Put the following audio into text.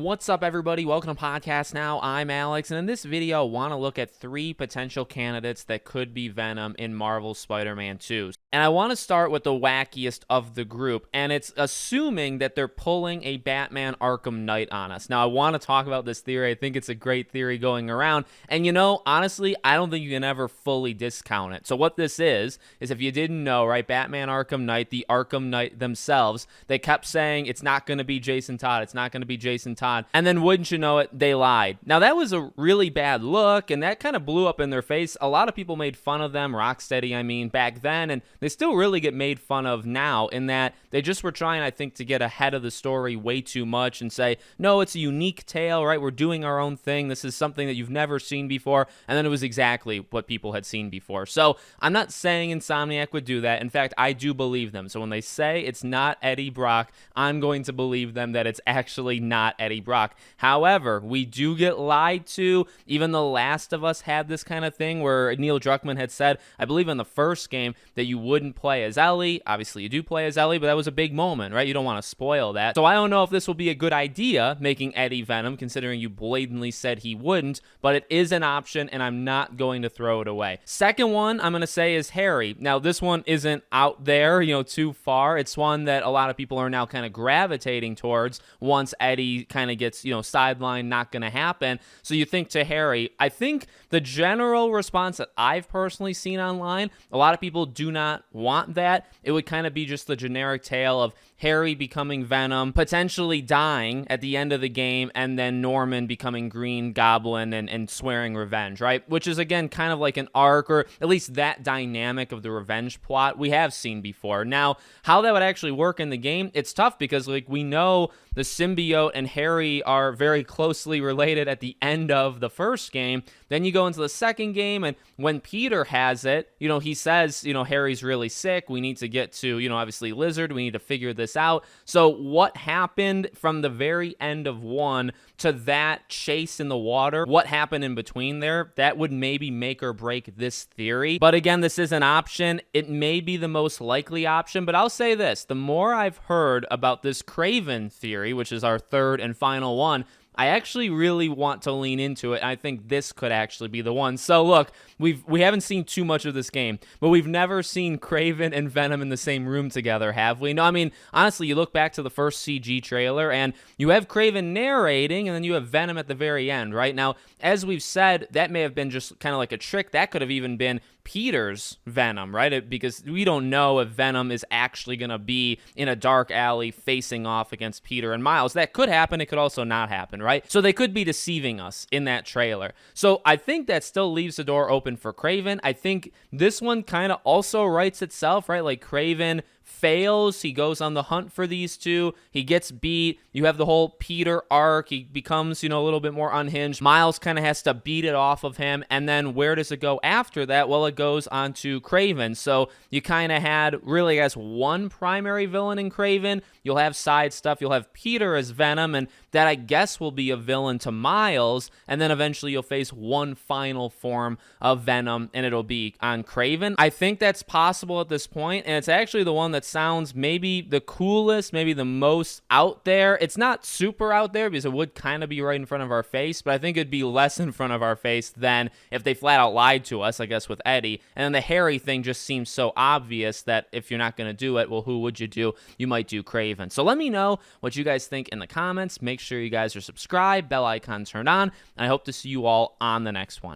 What's up, everybody? Welcome to Podcast Now. I'm Alex, and in this video, I want to look at 3 potential candidates that could be Venom in Marvel's Spider-Man 2. And I want to start with the wackiest of the group, and it's assuming that they're pulling a Batman Arkham Knight on us. Now, I want to talk about this theory. I think it's a great theory going around, and honestly, I don't think you can ever fully discount it. So what this is if you didn't know, right, Batman Arkham Knight, the Arkham Knight themselves, they kept saying it's not going to be Jason Todd, it's not going to be Jason Todd, and then wouldn't you know it, they lied. Now, that was a really bad look, and that kind of blew up in their face. A lot of people made fun of them, Rocksteady, back then, and they still really get made fun of now in that they just were trying, I think, to get ahead of the story way too much and say, no, it's a unique tale, right? We're doing our own thing. This is something that you've never seen before, and then it was exactly what people had seen before. So I'm not saying Insomniac would do that. In fact, I do believe them. So when they say it's not Eddie Brock, I'm going to believe them that it's actually not Eddie Brock. However, we do get lied to. Even The Last of Us had this kind of thing where Neil Druckmann had said, I believe in the first game, that you wouldn't play as Ellie. Obviously, you do play as Ellie, but that was a big moment, right? You don't want to spoil that. So I don't know if this will be a good idea, making Eddie Venom, considering you blatantly said he wouldn't, but it is an option, and I'm not going to throw it away. Second one I'm going to say is Harry. Now, this one isn't out there, too far. It's one that a lot of people are now kind of gravitating towards once Eddie kind of gets, sidelined, not going to happen. So you think to Harry. I think the general response that I've personally seen online, a lot of people do not want that. It would kind of be just the generic tale of Harry becoming Venom, potentially dying at the end of the game, and then Norman becoming Green Goblin and swearing revenge, right? Which is, again, kind of like an arc, or at least that dynamic of the revenge plot we have seen before. Now, how that would actually work in the game, it's tough because, we know the symbiote and Harry are very closely related at the end of the first game. Then you go into the second game, and when Peter has it, he says, Harry's really sick. We need to get to, obviously Lizard. We need to figure this out. So what happened from the very end of 1 to that chase in the water? What happened in between there? That would maybe make or break this theory. But again, this is an option. It may be the most likely option, but I'll say this. The more I've heard about this Craven Theory, which is our third and final one, I actually really want to lean into it. I think this could actually be the one. So look, we haven't seen too much of this game, but we've never seen Craven and Venom in the same room together, have we? No, honestly, you look back to the first CG trailer, and you have Craven narrating, and then you have Venom at the very end, right? Now, as we've said, that may have been just kind of like a trick. That could have even been Peter's Venom, right? Because we don't know if Venom is actually going to be in a dark alley facing off against Peter and Miles. That could happen. It could also not happen, right? So they could be deceiving us in that trailer. So I think that still leaves the door open for Craven. I think this one kind of also writes itself, right? Like Craven fails, he goes on the hunt for these two, he gets beat, you have the whole Peter arc, he becomes, a little bit more unhinged, Miles kind of has to beat it off of him, and then where does it go after that? Well, it goes on to Craven. So you kind of had really, I guess, one primary villain in Craven, you'll have side stuff, you'll have Peter as Venom, and that I guess will be a villain to Miles, and then eventually you'll face one final form of Venom, and it'll be on Craven. I think that's possible at this point, and it's actually the one that sounds maybe the coolest, maybe the most out there. It's not super out there because it would kind of be right in front of our face, but I think it'd be less in front of our face than if they flat out lied to us, I guess, with Eddie. And then the Harry thing just seems so obvious that if you're not going to do it, well, who would you do? You might do Craven. So let me know what you guys think in the comments. Make sure you guys are subscribed, bell icon turned on, and I hope to see you all on the next one.